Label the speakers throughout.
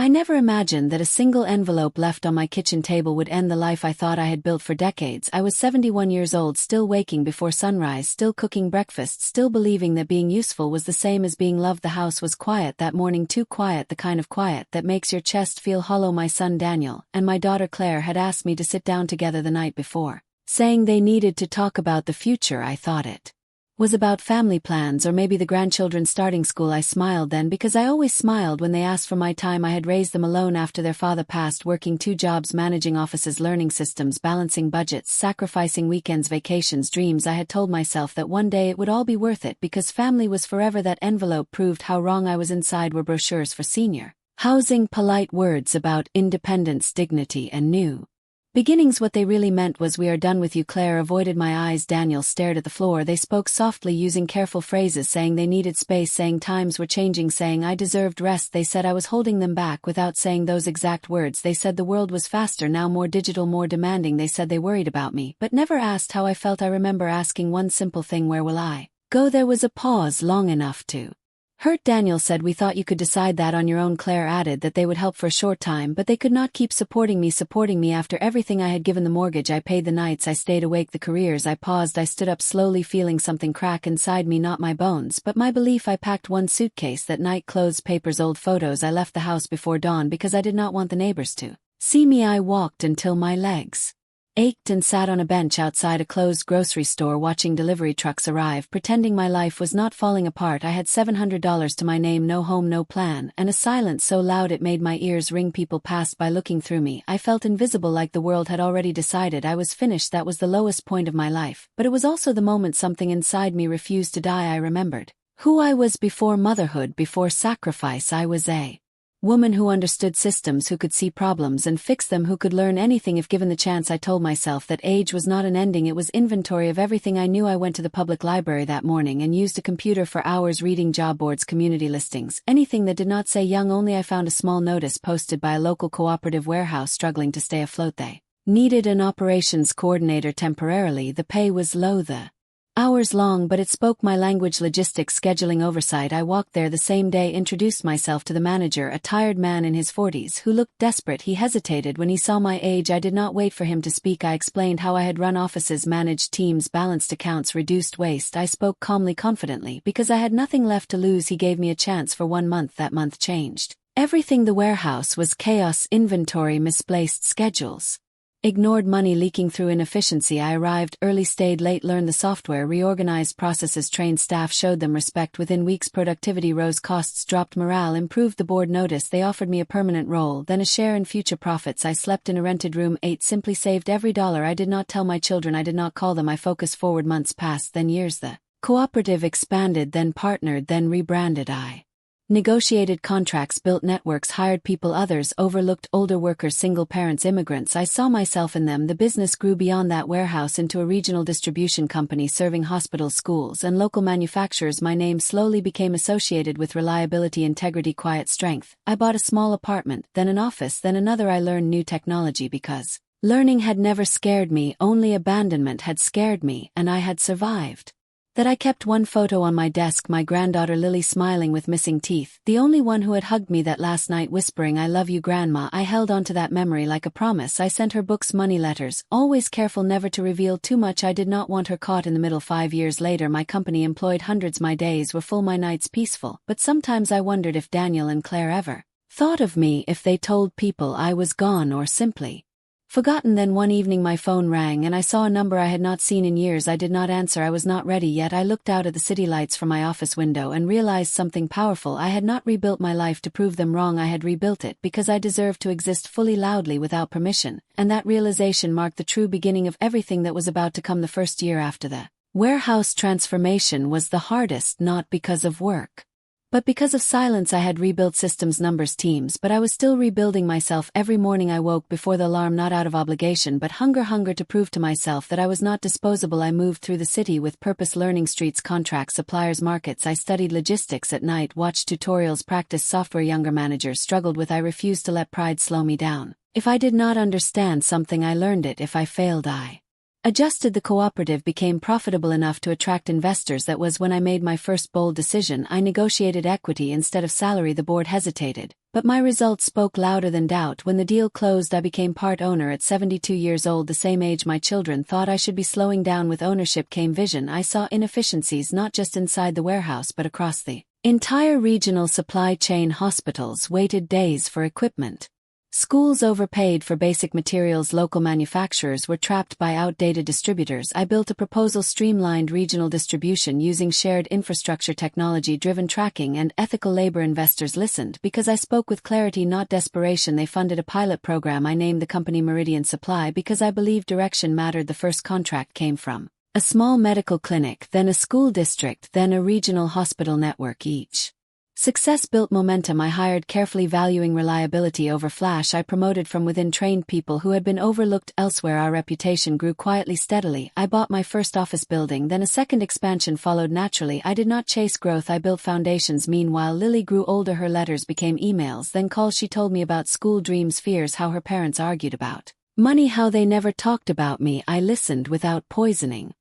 Speaker 1: I never imagined that a single envelope left on my kitchen table would end the life I thought I had built for decades. I was 71 years old, still waking before sunrise, still cooking breakfast, still believing that being useful was the same as being loved. The house was quiet that morning, too quiet, the kind of quiet that makes your chest feel hollow. My son Daniel and my daughter Claire had asked me to sit down together the night before, saying they needed to talk about the future. I thought it was about family plans or maybe the grandchildren starting school. I smiled then, because I always smiled when they asked for my time. I had raised them alone after their father passed, working 2 jobs, managing offices, learning systems, balancing budgets, sacrificing weekends, vacations, dreams. I had told myself that one day it would all be worth it because family was forever. That envelope proved how wrong I was. Inside were brochures for senior housing, polite words about independence, dignity, and new beginnings. What they really meant was, "We are done with you." Claire avoided my eyes. Daniel stared at the floor. They spoke softly, using careful phrases, saying they needed space, saying times were changing, saying I deserved rest. They said I was holding them back without saying those exact words. They said the world was faster now, more digital, more demanding. They said they worried about me, but never asked how I felt. I remember asking one simple thing: where will I go? There was a pause long enough to hurt. Daniel said, "We thought you could decide that on your own." Claire added that they would help for a short time, but they could not keep supporting me after everything I had given. The mortgage I paid, the nights I stayed awake, the careers I paused. I stood up slowly, feeling something crack inside me, not my bones, but my belief. I packed one suitcase that night: clothes, papers, old photos. I left the house before dawn because I did not want the neighbors to see me. I walked until my legs ached and sat on a bench outside a closed grocery store watching delivery trucks arrive, pretending my life was not falling apart. I had $700 to my name, no home, no plan, and a silence so loud it made my ears ring. People passed by looking through me. I felt invisible, like the world had already decided I was finished. That was the lowest point of my life, but it was also the moment something inside me refused to die. I remembered who I was before motherhood, before sacrifice. I was a woman who understood systems, who could see problems and fix them, who could learn anything if given the chance. I told myself that age was not an ending, it was inventory of everything I knew. I went to the public library that morning and used a computer for hours, reading job boards, community listings, anything that did not say young only. I found a small notice posted by a local cooperative warehouse struggling to stay afloat. They needed an operations coordinator temporarily. The pay was low, the hours long, but it spoke my language: logistics, scheduling, oversight. I walked there the same day, introduced myself to the manager, a tired man in his 40s who looked desperate. He hesitated when he saw my age. I did not wait for him to speak. I explained how I had run offices, managed teams, balanced accounts, reduced waste. I spoke calmly, confidently, because I had nothing left to lose. He gave me a chance for 1 month. That month changed everything. The warehouse was chaos: inventory, misplaced schedules, ignored money leaking through inefficiency. I arrived early, stayed late, learned the software, reorganized processes, trained staff, showed them respect. Within weeks productivity rose, costs dropped, morale improved. The board noticed. They offered me a permanent role, then a share in future profits. I slept in a rented room, ate simply, saved every dollar. I did not tell my children, I did not call them. I focused forward. Months passed, then years. The cooperative expanded, then partnered, then rebranded. I negotiated contracts, built networks, hired people others overlooked: older workers, single parents, immigrants. I saw myself in them. The business grew beyond that warehouse into a regional distribution company serving hospitals, schools, and local manufacturers. My name slowly became associated with reliability, integrity, quiet strength. I bought a small apartment, then an office, then another. I learned new technology because learning had never scared me, only abandonment had scared me, and I had survived. That I kept one photo on my desk: my granddaughter Lily smiling with missing teeth, the only one who had hugged me that last night, whispering, "I love you, Grandma." I held on to that memory like a promise. I sent her books, money, letters, always careful never to reveal too much. I did not want her caught in the middle. 5 years later, my company employed hundreds. My days were full, my nights peaceful, but sometimes I wondered if Daniel and Claire ever thought of me, if they told people I was gone or simply forgotten. Then one evening my phone rang and I saw a number I had not seen in years. I did not answer. I was not ready yet. I looked out at the city lights from my office window and realized something powerful. I had not rebuilt my life to prove them wrong. I had rebuilt it because I deserved to exist fully, loudly, without permission, and that realization marked the true beginning of everything that was about to come. The first year after the warehouse transformation was the hardest, not because of work, but because of silence. I had rebuilt systems, numbers, teams, but I was still rebuilding myself. Every morning I woke before the alarm, not out of obligation but hunger to prove to myself that I was not disposable. I moved through the city with purpose, learning streets, contracts, suppliers, markets. I studied logistics at night, watched tutorials, practiced software younger managers struggled with. I refused to let pride slow me down. If I did not understand something, I learned it. If I failed, I Adjusted, the cooperative became profitable enough to attract investors. That was when I made my first bold decision. I negotiated equity instead of salary. The board hesitated, but my results spoke louder than doubt. When the deal closed, I became part owner at 72 years old, the same age my children thought I should be. Slowing down with ownership came vision. I saw inefficiencies not just inside the warehouse but across the entire regional supply chain. Hospitals waited days for equipment. Schools overpaid for basic materials. Local manufacturers were trapped by outdated distributors. I built a proposal: streamlined regional distribution using shared infrastructure, technology-driven tracking, and ethical labor. Investors listened because I spoke with clarity, not desperation. They funded a pilot program. I named the company Meridian Supply because I believed direction mattered. The first contract came from a small medical clinic, then a school district, then a regional hospital network. Each success built momentum. I hired carefully, valuing reliability over flash. I promoted from within, trained people who had been overlooked elsewhere. Our reputation grew quietly, steadily. I bought my first office building, then a second expansion followed naturally. I did not chase growth, I built foundations. Meanwhile, Lily grew older. Her letters became emails, then calls. She told me about school dreams, fears, how her parents argued about money, how they never talked about me. I listened without poisoning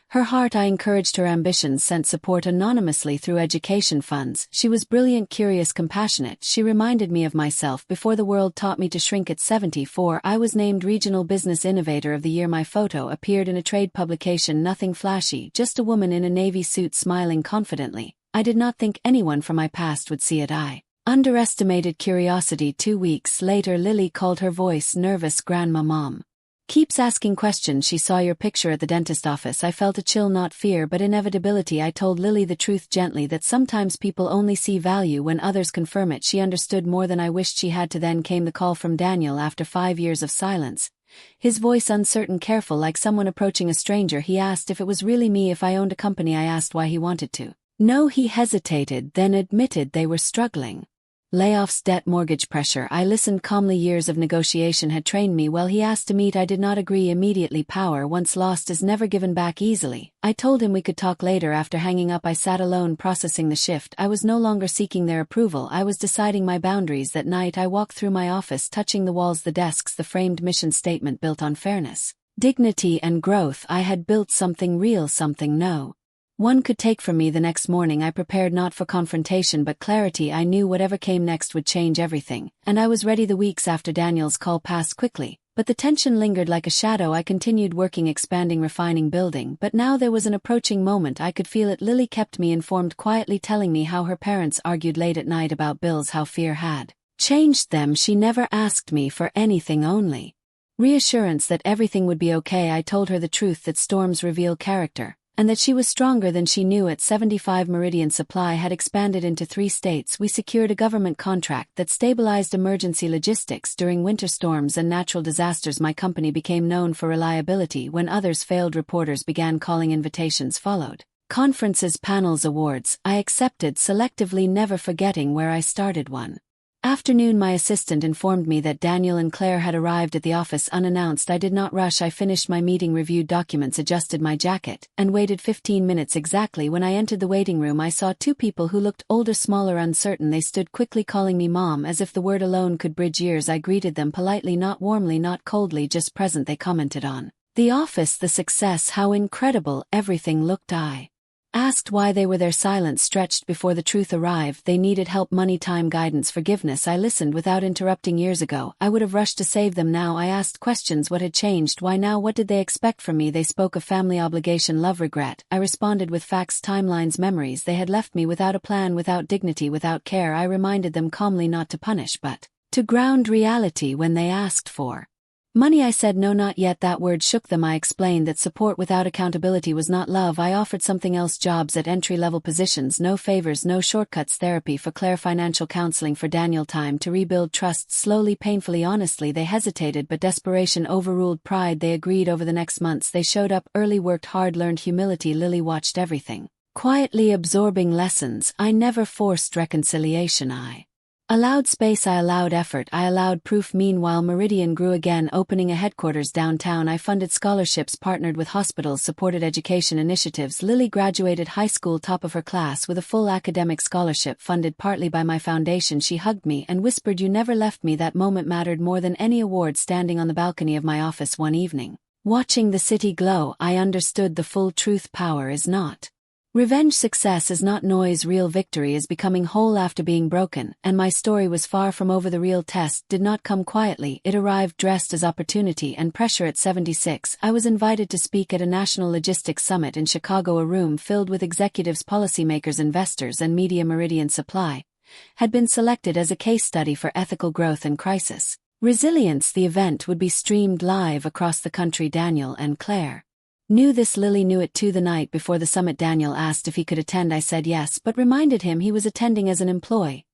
Speaker 1: her heart. I encouraged her ambitions, sent support anonymously through education funds. She was brilliant, curious, compassionate. She reminded me of myself before the world taught me to shrink. At 74, I was named Regional Business Innovator of the Year. My photo appeared in a trade publication. Nothing flashy, just a woman in a navy suit smiling confidently. I did not think anyone from my past would see it. I underestimated curiosity. 2 weeks later, Lily called, her voice nervous. Grandma, Mom keeps asking questions. She saw your picture at the dentist office. I felt a chill, not fear but inevitability. I told Lily the truth gently, that sometimes people only see value when others confirm it. She understood more than I wished she had to. Then came the call from Daniel after 5 years of silence. His voice uncertain, careful, like someone approaching a stranger. He asked if it was really me, if I owned a company. I asked why he wanted to know. He hesitated, then admitted they were struggling. Layoffs, debt, mortgage, pressure. I listened calmly. Years of negotiation had trained me well. He asked to meet. I did not agree immediately. Power once lost is never given back easily. I told him we could talk later. After hanging up, I sat alone processing the shift. I was no longer seeking their approval. I was deciding my boundaries. That night I walked through my office, touching the walls, the desks, the framed mission statement built on fairness, dignity, and growth. I had built something real, something one could take from me. The next morning I prepared not for confrontation but clarity. I knew whatever came next would change everything, and I was ready. The weeks after Daniel's call passed quickly, but the tension lingered like a shadow. I continued working, expanding, refining, building, but now there was an approaching moment. I could feel it. Lily kept me informed, quietly telling me how her parents argued late at night about bills, how fear had changed them. She never asked me for anything, only reassurance that everything would be okay. I told her the truth, that storms reveal character, and that she was stronger than she knew. At 75, Meridian Supply had expanded into 3 states. We secured a government contract that stabilized emergency logistics during winter storms and natural disasters. My company became known for reliability. When others failed, reporters began calling. Invitations followed, conferences, panels, awards. I accepted selectively, never forgetting where I started. One afternoon, my assistant informed me that Daniel and Claire had arrived at the office unannounced. I did not rush. I finished my meeting, reviewed documents, adjusted my jacket, and waited 15 minutes exactly. When I entered the waiting room, I saw 2 people who looked older, smaller, uncertain. They stood quickly, calling me Mom, as if the word alone could bridge years. I greeted them politely, not warmly, not coldly, just present. They commented on the office, the success, how incredible everything looked. I asked why they were there. Silence stretched before the truth arrived. They needed help, money, time, guidance, forgiveness. I listened without interrupting. Years ago, I would have rushed to save them. Now I asked questions. What had changed? Why now? What did they expect from me? They spoke of family, obligation, love, regret. I responded with facts, timelines, memories. They had left me without a plan, without dignity, without care. I reminded them calmly not to punish but to ground reality. When they asked for money, I said no, not yet. That word shook them. I explained that support without accountability was not love. I offered something else, jobs at entry-level positions, no favors, no shortcuts, therapy for Claire, financial counseling for Daniel, time to rebuild trust. Slowly, painfully, honestly. They hesitated, but desperation overruled pride. They agreed. Over the next months they showed up early, worked hard, learned humility. Lily watched everything, quietly absorbing lessons. I never forced reconciliation. I allowed space, I allowed effort, I allowed proof. Meanwhile, Meridian grew again, opening a headquarters downtown. I funded scholarships, partnered with hospitals, supported education initiatives. Lily graduated high school top of her class with a full academic scholarship funded partly by my foundation. She hugged me and whispered, "You never left me." That moment mattered more than any award. Standing on the balcony of my office one evening, Watching the city glow, I understood the full truth. Power is not revenge, success is not noise, real victory is becoming whole after being broken, and my story was far from over. The real test did not come quietly, it arrived dressed as opportunity and pressure. At 76, I was invited to speak at a national logistics summit in Chicago, a room filled with executives, policymakers, investors, and media. Meridian Supply had been selected as a case study for ethical growth and crisis resilience. The event would be streamed live across the country. Daniel and Claire knew this. Lily knew it too. The night before the summit, Daniel asked if he could attend. I said yes, but reminded him he was attending as an employee,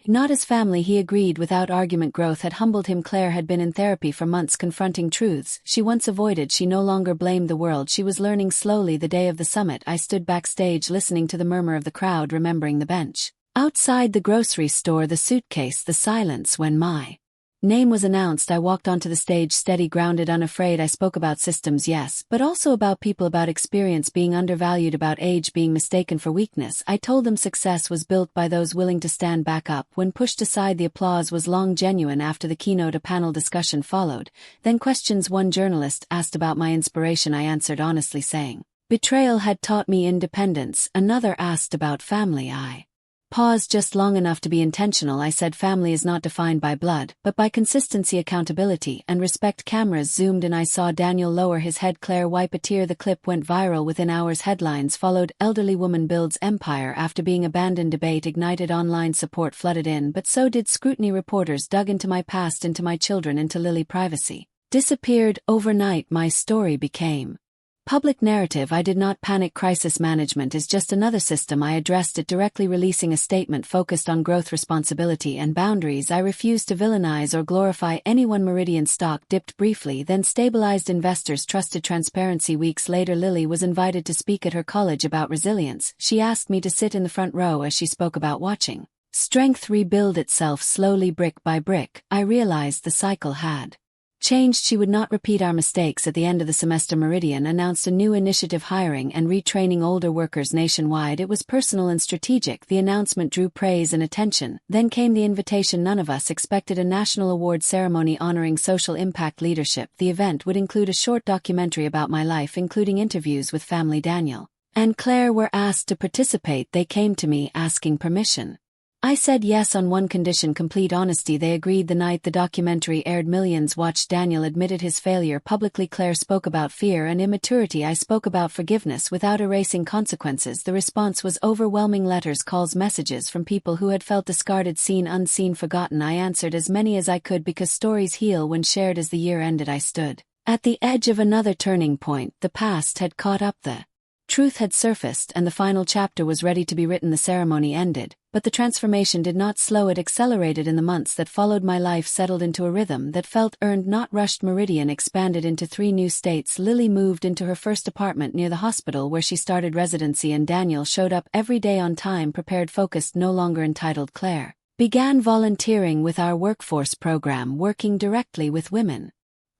Speaker 1: not as family. He agreed without argument. Growth had humbled him. Claire had been in therapy for months, confronting truths she once avoided. She no longer blamed the world, she was learning slowly. The day of the summit, I stood backstage listening to the murmur of the crowd, remembering the bench outside the grocery store, the suitcase, the silence. When my name was announced, I walked onto the stage, steady, grounded, unafraid. I spoke about systems, yes, but also about people, about experience being undervalued, about age being mistaken for weakness. I told them success was built by those willing to stand back up when pushed aside. The applause was long, genuine. After the keynote, a panel discussion followed, then questions. One journalist asked about my inspiration. I answered honestly, saying, betrayal had taught me independence. Another asked about family. I paused just long enough to be intentional. I said family is not defined by blood, but by consistency, accountability, and respect. Cameras zoomed in. I saw Daniel lower his head, Claire wipe a tear. The clip went viral within hours. Headlines followed: elderly woman builds empire after being abandoned. Debate ignited, online support flooded in, but so did scrutiny. Reporters dug into my past, into my children, into Lily. Privacy disappeared. Overnight, my story became public narrative. I did not panic. Crisis management is just another system. I addressed it directly, releasing a statement focused on growth, responsibility, and boundaries. I refused to villainize or glorify anyone. Meridian stock dipped briefly, then stabilized. Investors trusted transparency. Weeks later, Lily was invited to speak at her college about resilience. She asked me to sit in the front row as she spoke about watching strength rebuild itself slowly, brick by brick. I realized the cycle had changed. She would not repeat our mistakes. At the end of the semester, Meridian announced a new initiative, hiring and retraining older workers nationwide. It was personal and strategic. The announcement drew praise and attention. Then came the invitation. None of us expected a national award ceremony honoring social impact leadership. The event would include a short documentary about my life, including interviews with family. Daniel and Claire were asked to participate. They came to me asking permission. I said yes on one condition: complete honesty. They agreed. The night the documentary aired, millions watched. Daniel admitted his failure publicly. Claire spoke about fear and immaturity. I spoke about forgiveness without erasing consequences. The response was overwhelming: letters, calls, messages from people who had felt discarded, seen, unseen, forgotten. I answered as many as I could, because stories heal when shared. As the year ended, I stood at the edge of another turning point. The past had caught up, the truth had surfaced, and the final chapter was ready to be written. The ceremony ended, but the transformation did not slow. It accelerated. In the months that followed, my life settled into a rhythm that felt earned, not rushed. Meridian expanded into 3 new states. Lily moved into her first apartment near the hospital where she started residency, and Daniel showed up every day on time, prepared, focused, no longer entitled. Claire began volunteering with our workforce program, working directly with women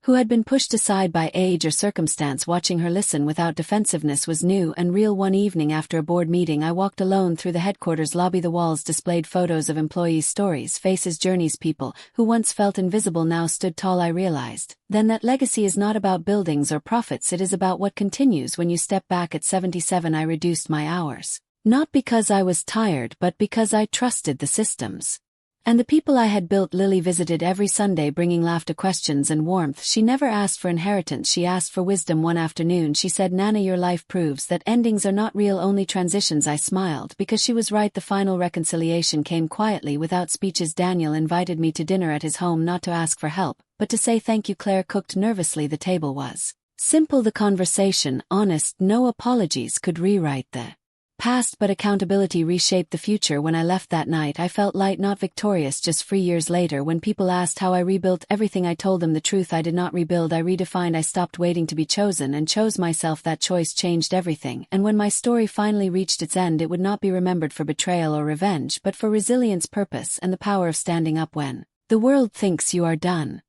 Speaker 1: who had been pushed aside by age or circumstance. Watching her listen without defensiveness was new and real. One evening after a board meeting, I walked alone through the headquarters lobby. The walls displayed photos of employees' stories, faces, journeys. People who once felt invisible now stood tall. I realized then that legacy is not about buildings or profits, it is about what continues when you step back. At 77, I reduced my hours, not because I was tired, but because I trusted the systems and the people I had built. Lily visited every Sunday, bringing laughter, questions, and warmth. She never asked for inheritance, she asked for wisdom. One afternoon she said, "Nana, your life proves that endings are not real, only transitions." I smiled, because she was right. The final reconciliation came quietly, without speeches. Daniel invited me to dinner at his home, not to ask for help, but to say thank you. Claire cooked nervously. The table was simple, the conversation honest, no apologies could rewrite the past, but accountability reshaped the future. When I left that night, I felt light, not victorious, just free. Years later, when people asked how I rebuilt everything, I told them the truth: I did not rebuild, I redefined. I stopped waiting to be chosen and chose myself. That choice changed everything. And when my story finally reached its end, it would not be remembered for betrayal or revenge, but for resilience, purpose, and the power of standing up when the world thinks you are done.